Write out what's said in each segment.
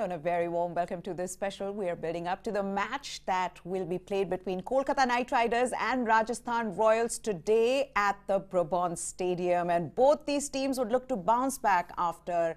Hello and a very warm welcome to this special. We are building up to the match that will be played between Kolkata Knight Riders and Rajasthan Royals today at the Brabant Stadium. And both these teams would look to bounce back after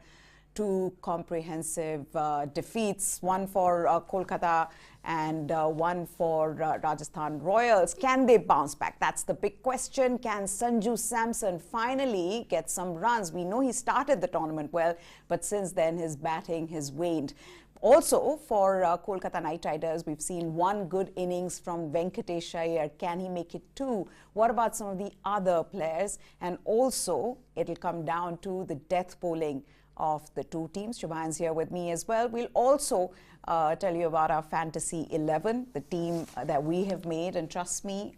two comprehensive defeats, one for Kolkata and one for Rajasthan Royals. Can they bounce back? That's the big question. Can Sanju Samson finally get some runs? We know he started the tournament well, but since then his batting has waned. Also, for Kolkata Knight Riders, we've seen one good innings from Shreyas Iyer. Can he make it two? What about some of the other players? And also, it'll come down to the death bowling of the two teams. Shubhayan's here with me as well. We'll also tell you about our Fantasy 11, the team that we have made. And trust me,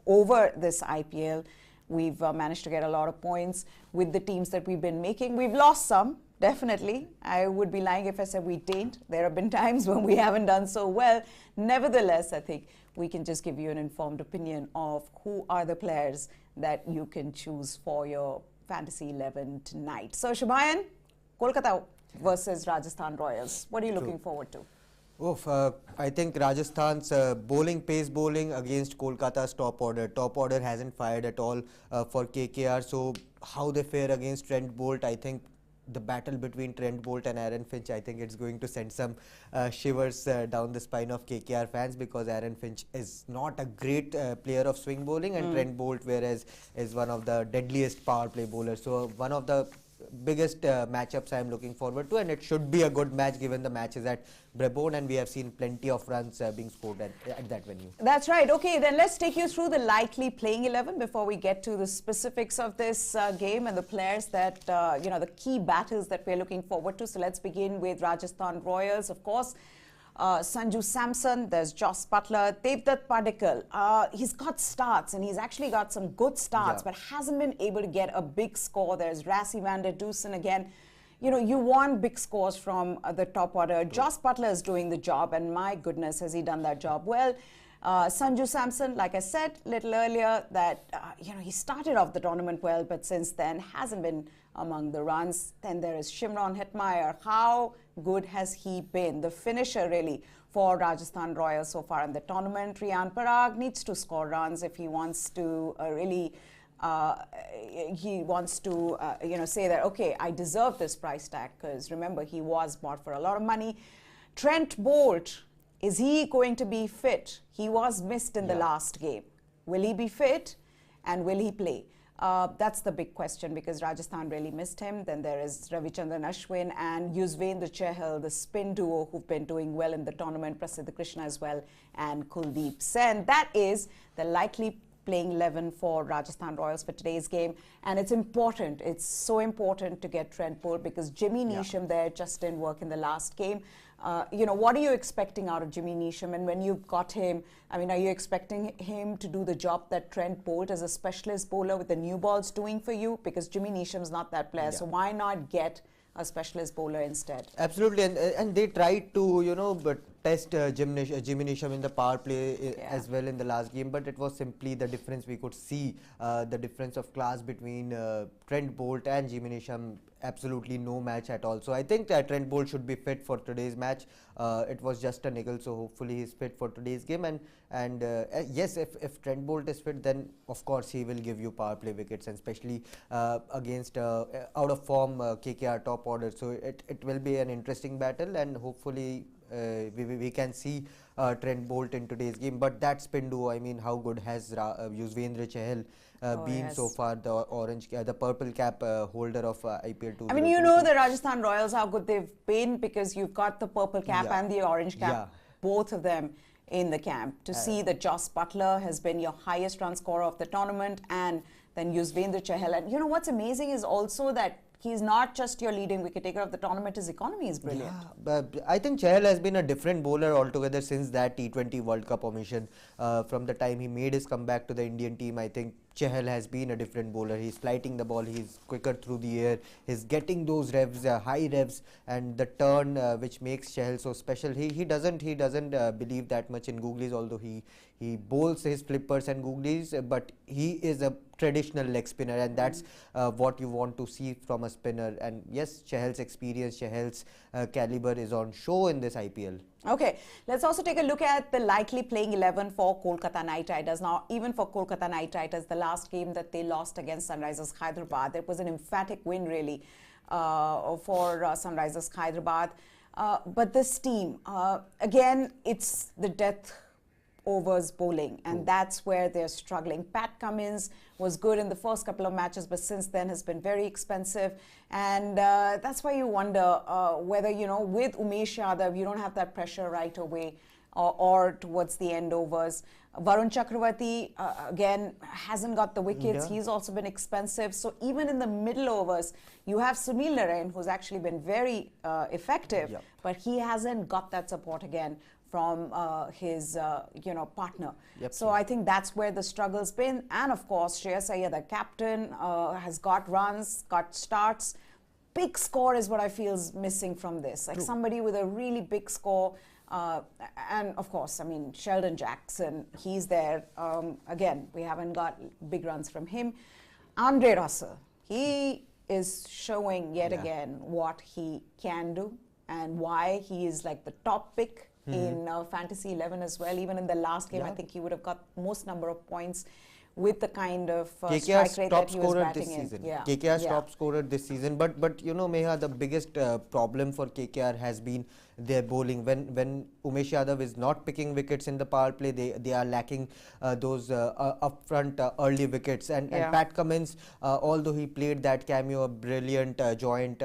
over this IPL, we've managed to get a lot of points with the teams that we've been making. We've lost some, definitely. I would be lying if I said we didn't. There have been times when we haven't done so well. Nevertheless, I think we can just give you an informed opinion of who are the players that you can choose for your Fantasy 11 tonight. So, Shubhayan, Kolkata versus Rajasthan Royals. What are you looking forward to? I think Rajasthan's pace bowling against Kolkata's top order. Top order hasn't fired at all for KKR. So, how they fare against Trent Bolt, I think the battle between Trent Bolt and Aaron Finch, I think it's going to send some shivers down the spine of KKR fans, because Aaron Finch is not a great player of swing bowling, and Trent Bolt, whereas, is one of the deadliest power play bowlers. So one of the biggest matchups I am looking forward to, and it should be a good match given the match is at Brabant, and we have seen plenty of runs being scored at that venue. That's right. Okay, then let's take you through the likely playing 11 before we get to the specifics of this game and the players that, the key battles that we're looking forward to. So let's begin with Rajasthan Royals, of course. Sanju Samson, there's Jos Buttler, Devdutt Padikkal. He's got starts, and he's actually got some good starts, but hasn't been able to get a big score. There's Rassie van der Dusen again. You want big scores from the top order. Jos Buttler is doing the job, and my goodness, has he done that job well. Sanju Samson, like I said a little earlier, that he started off the tournament well, but since then hasn't been among the runs. Then there is Shimron Hetmire. How good has he been? The finisher really for Rajasthan Royals so far in the tournament. Riyan Parag needs to score runs if he wants to say that, okay, I deserve this price tag, because remember, he was bought for a lot of money. Trent Bolt, is he going to be fit? He was missed in the last game. Will he be fit, and will he play? That's the big question, because Rajasthan really missed him. Then there is Ravichandran Ashwin and Yuzvendra Chahal, the spin duo who've been doing well in the tournament, Prasidh Krishna as well, and Kuldeep Sen. That is the likely playing 11 for Rajasthan Royals for today's game. And it's important. It's so important to get Trent Bolt, because Jimmy Neesham there just didn't work in the last game. What are you expecting out of Jimmy Neesham? And when you've got him, are you expecting him to do the job that Trent Bolt as a specialist bowler with the new balls doing for you? Because Jimmy Neesham's not that player. So why not get a specialist bowler instead? Absolutely. And they tried to, test Jimmy Neesham in the power play as well in the last game, but it was simply the difference. We could see the difference of class between Trent Bolt and Jimmy Neesham. Absolutely no match at all. So I think that Trent Bolt should be fit for today's match. It was just a niggle, so hopefully he's fit for today's game. And yes, if Trent Bolt is fit, then of course he will give you power play wickets, and especially against out of form KKR top order. So it will be an interesting battle, and hopefully we can see Trent Bolt in today's game. But that spin duo, how good has Yuzvendra Chahal been so far, the purple cap holder of IPL 2? The Rajasthan Royals, how good they've been, because you've got the purple cap and the orange cap, both of them in the camp. To see that Jos Buttler has been your highest run scorer of the tournament, and then Yuzvendra Chahal. And what's amazing is also that he's not just your leading wicket taker of the tournament, his economy is brilliant. Yeah, but I think Chahal has been a different bowler altogether since that T20 World Cup omission. From the time he made his comeback to the Indian team, I think Chahal has been a different bowler. He's flighting the ball, he's quicker through the air, he's getting those revs, high revs, and the turn which makes Chahal so special. He doesn't believe that much in googlies, although he bowls his flippers and googlies, but he is a traditional leg spinner, and that's what you want to see from a spinner. And yes, Chahal's experience, Chahal's caliber is on show in this IPL. Okay, let's also take a look at the likely playing 11 for Kolkata Knight Riders. Now, even for Kolkata Knight Riders, the last game that they lost against Sunrisers Hyderabad, it was an emphatic win really for Sunrisers Hyderabad. But this team, again, it's the death overs bowling, and that's where they're struggling. Pat Cummins was good in the first couple of matches, but since then has been very expensive, and that's why you wonder whether, you know, with Umesh Yadav, you don't have that pressure right away or towards the end overs. Varun Chakravarti, again, hasn't got the wickets. Yeah. He's also been expensive. So even in the middle overs, you have Sunil Narine, who's actually been very effective, yep, but he hasn't got that support again from his partner. Yep. So I think that's where the struggle's been. And of course, Shreyas Iyer, the captain, has got runs, got starts. Big score is what I feel is missing from this. Like somebody with a really big score. And of course, I mean, Sheldon Jackson, he's there. Again, we haven't got big runs from him. Andre Russell, he is showing yet again what he can do and why he is like the top pick in Fantasy 11 as well. Even in the last game, I think he would have got most number of points with the kind of strike rate that he was batting in. KKR's top scorer this season. But you know, Meha, the biggest problem for KKR has been their bowling. When Umesh Yadav is not picking wickets in the power play, they are lacking those upfront early wickets. And Pat Cummins, although he played that cameo, a brilliant joint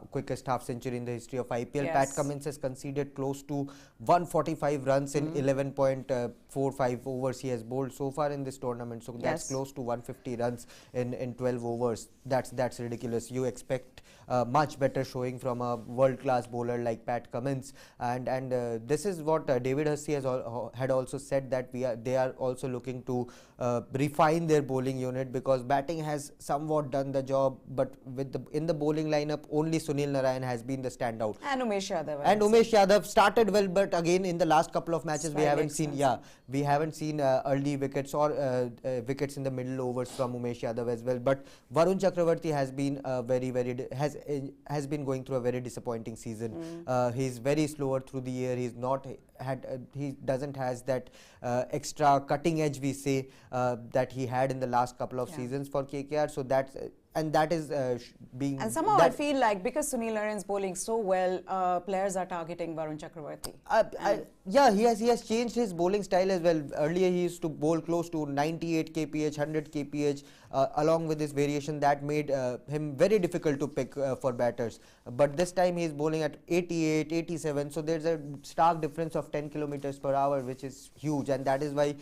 quickest half century in the history of IPL, Pat Cummins has conceded close to 145 runs in 11.45 overs he has bowled so far in this tournament. So that's close to 150 runs in 12 overs. That's ridiculous. You expect much better showing from a world-class bowler like Pat Cummins, and this is what David Hussey had also said, that they are also looking to refine their bowling unit, because batting has somewhat done the job, but in the bowling lineup only Sunil Narine has been the standout, and Umesh Yadav. And Umesh Yadav started well, but again in the last couple of matches we haven't seen early wickets or wickets in the middle overs from Umesh Yadav as well. But Varun Chakravarti has been has been going through a very disappointing season. He's very slower through the air. He's not he doesn't has that extra cutting edge, we say, that he had in the last couple of seasons for KKR. So that's that is being. And somehow I feel like because Sunil Narine is bowling so well, players are targeting Varun Chakravarti. He has changed his bowling style as well. Earlier he used to bowl close to 98 kph, 100 kph, along with this variation that made him very difficult to pick for batters. But this time he is bowling at 88, 87. So there's a stark difference of 10 kilometers per hour, which is huge, and that is why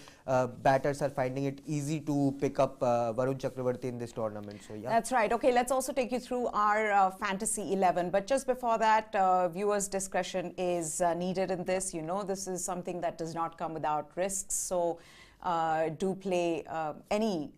batters are finding it easy to pick up Varun Chakravarti in this tournament. So that's right. Okay, let's also take you through our Fantasy 11. But just before that, viewers' discretion is needed in this. You know, this is something that does not come without risks. So do play any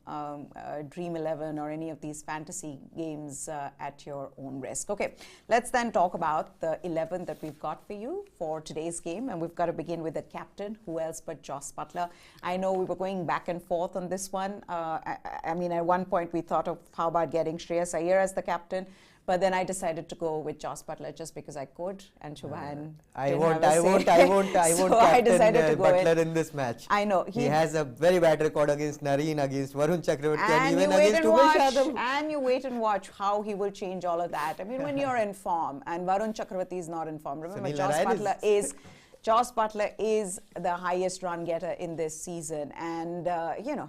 Dream 11 or any of these fantasy games at your own risk. Okay, let's then talk about the 11 that we've got for you for today's game. And we've got to begin with the captain. Who else but Jos Buttler? I know we were going back and forth on this one. I mean, at one point we thought of how about getting Shreyas Iyer as the captain. But then I decided to go with Jos Buttler just because I could, and Shubhan. I won't captain Buttler in this match. I know he has a very bad record against Narine, against Varun Chakravarti, and even against Umesh Yadav. And you wait and watch how he will change all of that. I mean, when you're in form, and Varun Chakravarti is not in form. Remember, Jos Buttler is the highest run getter in this season, and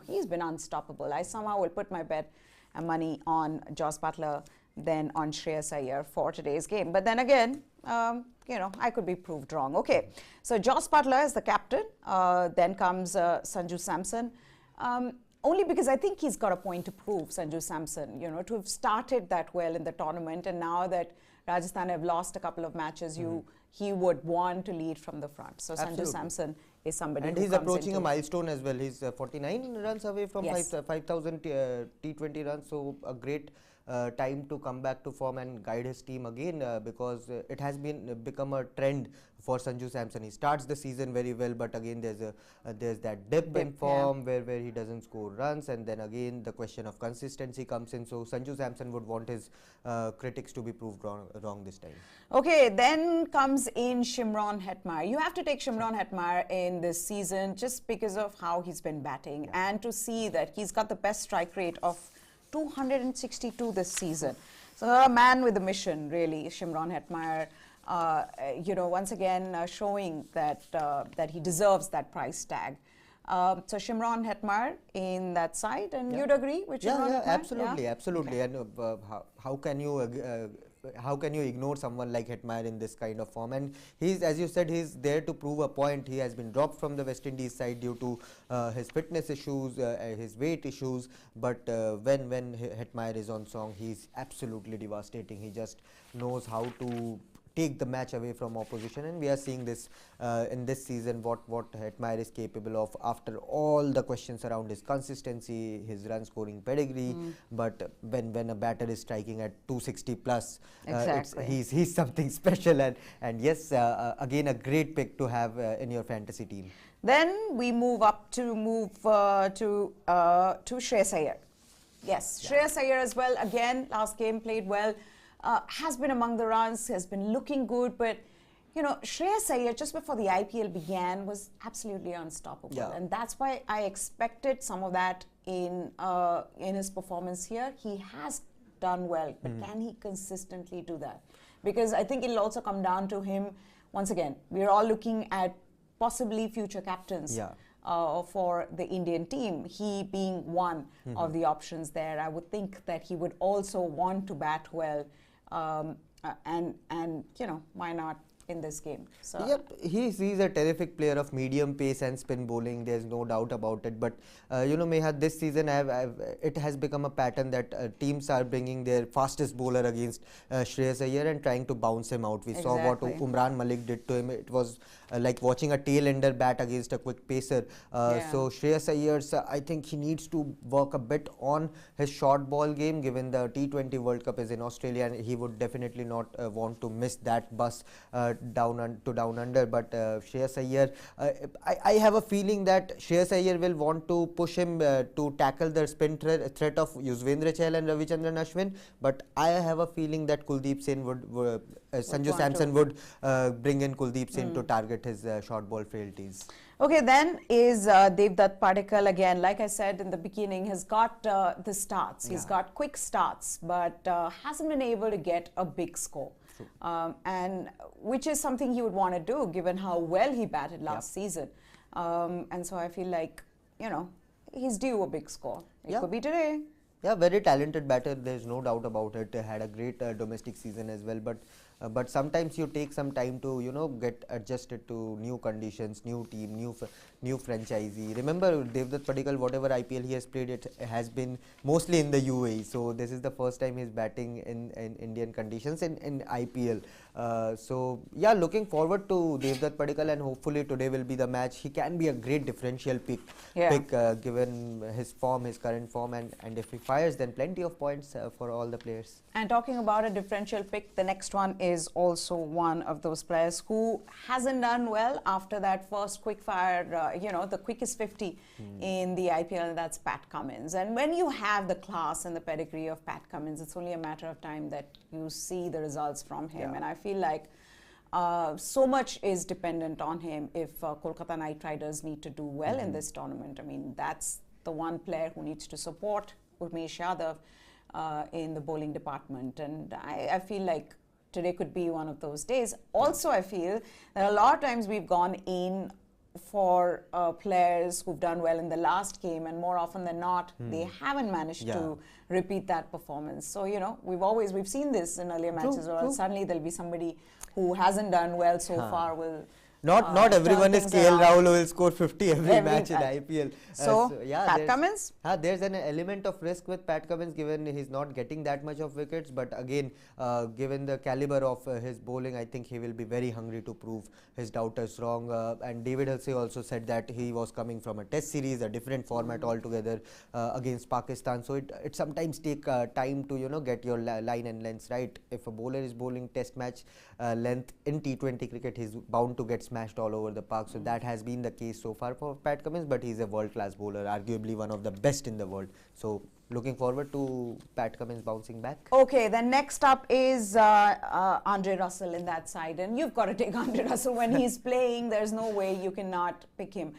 he's been unstoppable. I somehow will put my bet and money on Jos Buttler than on Shreyas Iyer for today's game. But then again, I could be proved wrong. Okay, so Jos Buttler is the captain. Then comes Sanju Samson. Only because I think he's got a point to prove, Sanju Samson, to have started that well in the tournament. And now that Rajasthan have lost a couple of matches, he would want to lead from the front. So Sanju Samson is somebody and who he's comes approaching into a milestone as well. He's 49 runs away from Yes. 5,000 T20 runs. So a great time to come back to form and guide his team again, because it has become a trend for Sanju Samson. He starts the season very well, but again there's that dip in form where he doesn't score runs, and then again the question of consistency comes in. So Sanju Samson would want his critics to be proved wrong this time. Okay, then comes in Shimron Hetmire. You have to take Shimron Hetmire in this season just because of how he's been batting, and to see that he's got the best strike rate of 262 this season. So a man with a mission, really, Shimron Hetmire. Once again showing that that he deserves that price tag. So Shimron Hetmire in that side, and you'd agree with Shimron Hetmire? Absolutely. Okay. And how can you ignore someone like Hetmire in this kind of form? And he's, as you said, he's there to prove a point. He has been dropped from the West Indies side due to his fitness issues, his weight issues. But when Hetmire is on song, he's absolutely devastating. He just knows how to take the match away from opposition, and we are seeing this in this season what Hetmire is capable of after all the questions around his consistency, his run scoring pedigree. But when a batter is striking at 260 plus, he's something special, and yes, again a great pick to have in your fantasy team. Then we move to Shreyas Iyer. Yes, Shreyas Iyer as well. Again, last game played well. Has been among the runs, has been looking good, but Shreyas Iyer just before the IPL began was absolutely unstoppable, and that's why I expected some of that in his performance here. He has done well, but can he consistently do that? Because I think it'll also come down to him. Once again, we're all looking at possibly future captains. For the Indian team, he being one of the options there. I would think that he would also want to bat well, and why not in this game? So he's a terrific player of medium pace and spin bowling. There's no doubt about it. But Meha, this season it has become a pattern that teams are bringing their fastest bowler against Shreyas Iyer and trying to bounce him out. We saw what Umran Malik did to him. It was like watching a tail-ender bat against a quick pacer. So Shreyas Iyer, I think he needs to work a bit on his short ball game, given the T20 World Cup is in Australia, and he would definitely not want to miss that bus down under. But Shreyas Iyer, I have a feeling that Shreyas Iyer will want to push him to tackle the spin threat of Yuzvendra Chahal and Ravichandran Ashwin. But I have a feeling that Kuldeep Singh Sanju Samson would bring in Kuldeep Singh to target his short ball frailties. Okay, then is Devdutt Padikkal again. Like I said in the beginning, has got the starts. He's got quick starts, but hasn't been able to get a big score. And which is something he would want to do given how well he batted last season. And so I feel like, he's due a big score. It could be today. Yeah, very talented batter. There's no doubt about it. Had a great domestic season as well. But sometimes you take some time to get adjusted to new conditions, new team, new franchisee. Remember Devdutt Padikkal, whatever IPL he has played, it has been mostly in the UAE. So this is the first time he's batting in Indian conditions in IPL. So yeah, looking forward to Devdutt Padikkal, and hopefully today will be the match. He can be a great differential pick given his form, his current form, and if he fires, then plenty of points for all the players. And talking about a differential pick, the next one is also one of those players who hasn't done well after that first quick fire, the quickest 50 in the IPL, and that's Pat Cummins. And when you have the class and the pedigree of Pat Cummins, it's only a matter of time that you see the results from him. And I feel like so much is dependent on him if Kolkata Knight Riders need to do well in this tournament. I mean, that's the one player who needs to support Urmesh Yadav in the bowling department. And I feel like today could be one of those days. Also, I feel that a lot of times we've gone in for players who've done well in the last game, and more often than not, they haven't managed to repeat that performance. So, we've seen this in earlier matches, or suddenly there'll be somebody who hasn't done well so far will Not everyone is KL Rahul who will score 50 every match in IPL. So yeah, Pat Cummins? There's an element of risk with Pat Cummins given he's not getting that much of wickets. But again, given the caliber of his bowling, I think he will be very hungry to prove his doubters wrong. And David Halsey also said that he was coming from a test series, a different format altogether against Pakistan. So it sometimes take time to get your line and lengths right. If a bowler is bowling test match length in T20 cricket, he's bound to get smashed all over the park. So that has been the case so far for Pat Cummins, but he's a world-class bowler, arguably one of the best in the world. So looking forward to Pat Cummins bouncing back. Okay, then next up is Andre Russell in that side, and you've got to take Andre Russell when he's playing. There's no way you cannot pick him.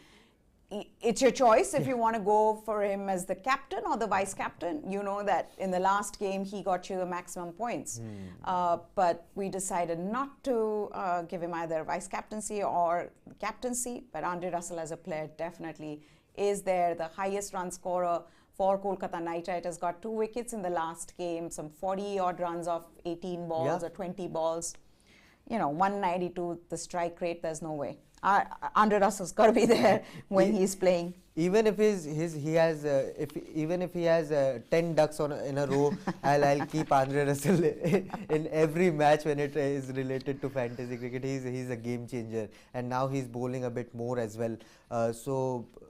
It's your choice if you want to go for him as the captain or the vice captain. You know that in the last game he got you the maximum points, but we decided not to give him either vice captaincy or captaincy. But Andre Russell as a player definitely is there, the highest run scorer for Kolkata Knight Riders. Got 2 wickets in the last game, some 40 odd runs off 18 balls or 20 balls. 192 the strike rate. There's no way. Andre Russell's got to be there when he's playing. Even if he has 10 ducks in a row, I'll keep Andre Russell in every match when it is related to fantasy cricket. He's a game changer, and now he's bowling a bit more as well.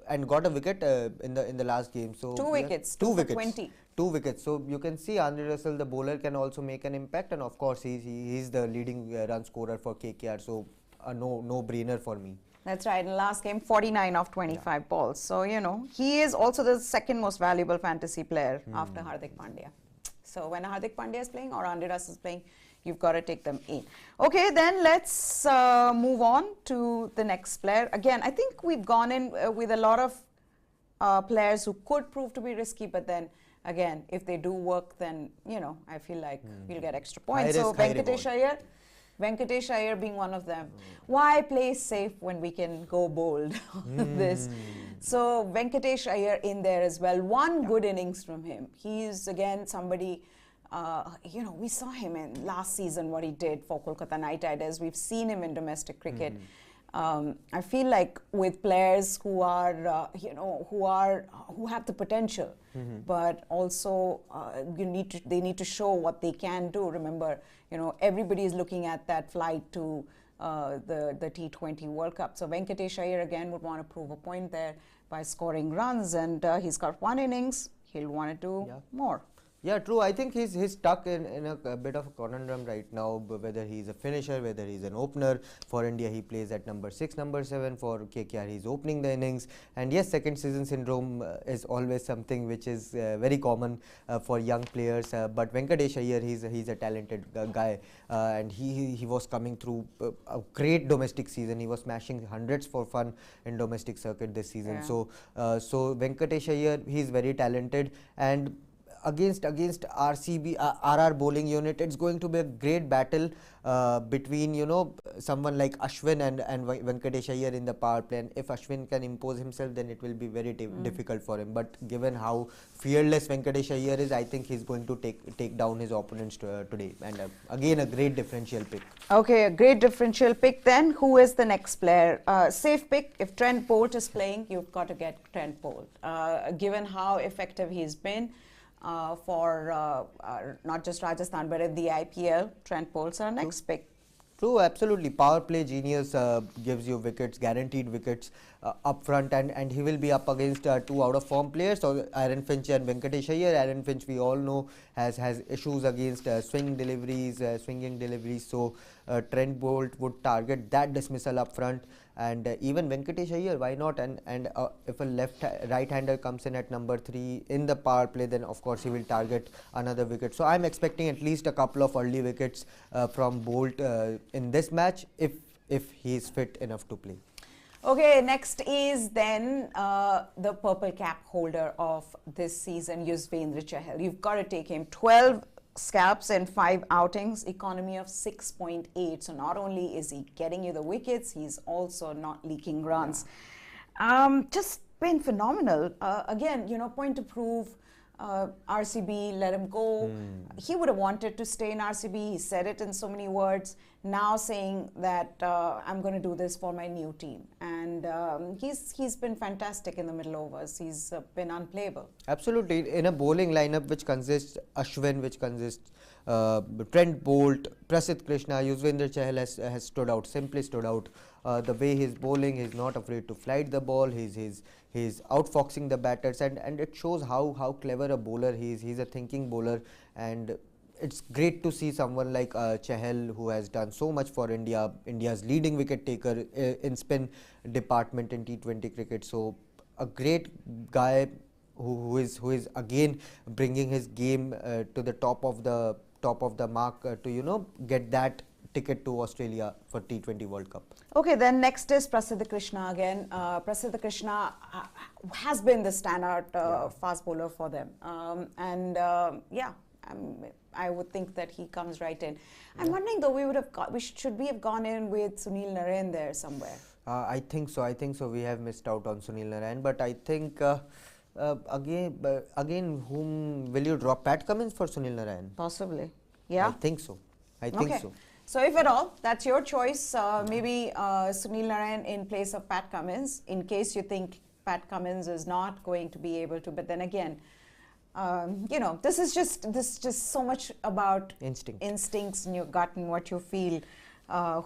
And got a wicket in the last game. So 2 wickets. 2 wickets. 20. 2 wickets. So you can see Andre Russell, the bowler, can also make an impact, and of course he's the leading run scorer for KKR. So a no-brainer for me. That's right. In the last game, 49 of 25 balls. So, he is also the second most valuable fantasy player after Hardik Pandya. So, when Hardik Pandya is playing or Andre Russell is playing, you've got to take them in. Okay, then let's move on to the next player. Again, I think we've gone in with a lot of players who could prove to be risky, but then again, if they do work, then, I feel like we'll get extra points. So, Venkatesh Iyer being one of them. Why play safe when we can go bold on this? So Venkatesh Iyer in there as well. One good innings from him. He's again somebody, we saw him in last season what he did for Kolkata Knight Riders. We've seen him in domestic cricket. I feel like with players who are, who have the potential, but also they need to show what they can do. Remember, everybody is looking at that flight to the T20 World Cup. So Venkatesh Iyer again would want to prove a point there by scoring runs, and he's got 1 innings. He'll want to do more. Yeah, true. I think he's stuck in a bit of a conundrum right now, whether he's a finisher, whether he's an opener. For India, he plays at number 6, number 7. For KKR, he's opening the innings. And yes, second season syndrome is always something which is very common for young players. But Venkatesh Iyer, he's a talented guy, and he was coming through a great domestic season. He was smashing hundreds for fun in domestic circuit this season. Yeah. So Venkatesh Iyer, he's very talented, and against RCB, RR bowling unit, it's going to be a great battle between someone like Ashwin and Venkatesh Iyer in the power play. And if Ashwin can impose himself, then it will be very difficult for him. But given how fearless Venkatesh Iyer is, I think he's going to take down his opponents today. And again, a great differential pick. Okay, a great differential pick. Then who is the next player? Safe pick. If Trent Bolt is playing, you've got to get Trent Bolt. Given how effective he's been for not just Rajasthan but in the IPL, Trent Bolt's our next pick. True, absolutely. Power play genius gives you wickets, guaranteed wickets up front, and he will be up against 2 out of form players, so Aaron Finch and Venkatesh Iyer. Aaron Finch, we all know, has issues against swinging deliveries, so Trent Bolt would target that dismissal up front, and even Venkatesh Iyer, why not? And if a right-hander comes in at number 3 in the power play, then of course he will target another wicket. So I'm expecting at least a couple of early wickets from Bolt in this match if he is fit enough to play. Okay, next is then the purple cap holder of this season, Yuzvendra Chahal. You've got to take him. 12 scalps and 5 outings, economy of 6.8. So not only is he getting you the wickets, he's also not leaking runs. Just been phenomenal. Again, point to prove. RCB let him go. He would have wanted to stay in RCB. He said it in so many words. Now saying that I'm going to do this for my new team, and he's been fantastic in the middle overs. He's been unplayable. Absolutely, in a bowling lineup which consists Ashwin, which consists Trent Bolt, Prasidh Krishna, Yuzvendra Chahal has stood out, simply stood out. The way he's bowling, he's not afraid to flight the ball. He's outfoxing the batters, and it shows how clever a bowler he is. He's a thinking bowler, and it's great to see someone like Chahal, who has done so much for India, India's leading wicket taker in spin department in T20 cricket. So a great guy who is again bringing his game to the top of the mark to get that ticket to Australia for T20 World Cup. Okay, then next is Prasidh Krishna again. Prasidh Krishna has been the standout fast bowler for them, I would think that he comes right in. I'm wondering though, should we have gone in with Sunil Narine there somewhere? I think so. We have missed out on Sunil Narine, but I think again, whom will you drop? Pat Cummins for Sunil Narine? Possibly, yeah. I think so. So if at all, that's your choice. Maybe Sunil Narine in place of Pat Cummins, in case you think Pat Cummins is not going to be able to. But then again, this is just so much about instincts in your gut and what you feel,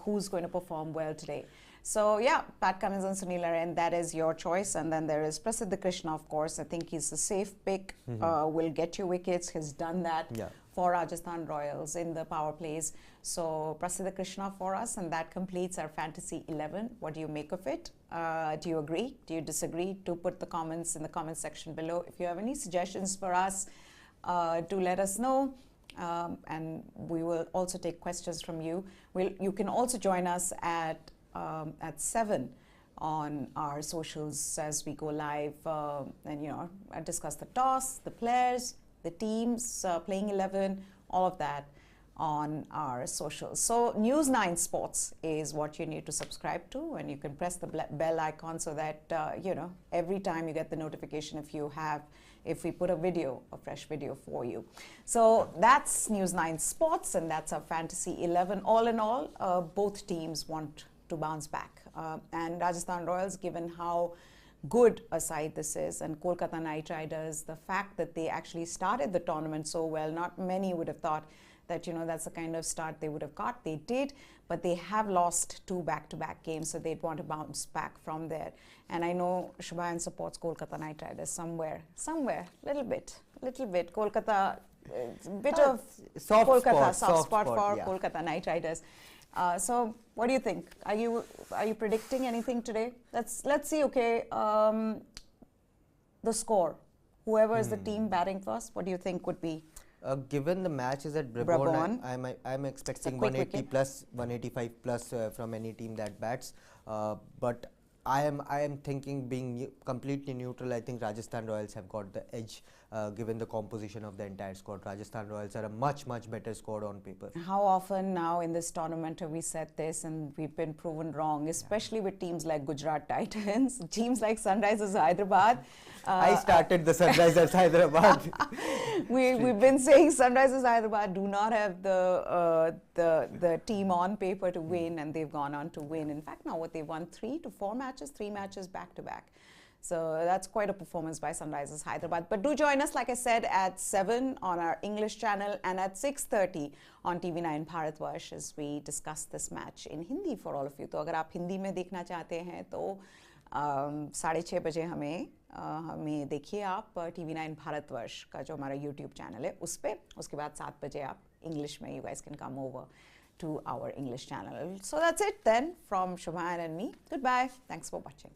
who's going to perform well today. So yeah, Pat Cummins and Sunil Narine, that is your choice. And then there is Prasidh Krishna, of course. I think he's a safe pick, will get you wickets. He's done that for Rajasthan Royals in the power plays. So Prasidh Krishna for us, and that completes our Fantasy 11. What do you make of it? Do you agree? Do you disagree? Do put the comments in the comment section below. If you have any suggestions for us, do let us know. And we will also take questions from you. You can also join us at 7 on our socials as we go live and discuss the toss, the players, the teams, playing 11, all of that on our socials. So News 9 Sports is what you need to subscribe to, and you can press the bell icon so that every time you get the notification if we put a fresh video for you. So that's News 9 Sports, and that's our Fantasy 11. All in all, both teams want to bounce back, and Rajasthan Royals, given how good a side this is, and Kolkata Knight Riders, the fact that they actually started the tournament so well, not many would have thought that that's the kind of start they would have got. They did, but they have lost 2 back-to-back games, so they'd want to bounce back from there. And I know Shubhayan supports Kolkata Knight Riders somewhere, little bit. Kolkata, bit of soft spot for Kolkata Knight Riders. So what do you think? Are you predicting anything today? Let's see. Okay, the score. Whoever is the team batting first, what do you think would be? Given the match is at Brabon, I'm expecting 180 plus, 185 plus from any team that bats. But I am thinking, being completely neutral, I think Rajasthan Royals have got the edge given the composition of the entire squad. Rajasthan Royals are a much better squad on paper. How often now in this tournament have we said this and we've been proven wrong, especially with teams like Gujarat Titans, teams like Sunrisers Hyderabad. I started the Sunrisers Hyderabad. We've been saying Sunrisers Hyderabad do not have the team on paper to win, and they've gone on to win. In fact, now they've won 3 matches back to back. So that's quite a performance by Sunrisers Hyderabad. But do join us, like I said, at 7 on our English channel and at 6:30 on TV9 Bharatvarsh as we discuss this match in Hindi for all of you. तो अगर आप हिंदी में देखना चाहते हैं तो 6:30 बजे हमें देखिए आप TV9 Bharatvarsh का जो हमारा YouTube चैनल है उस पे. उसके बाद 7 बजे आप English में you guys can come over to our English channel. So that's it then from Shubhayan and me. Goodbye. Thanks for watching.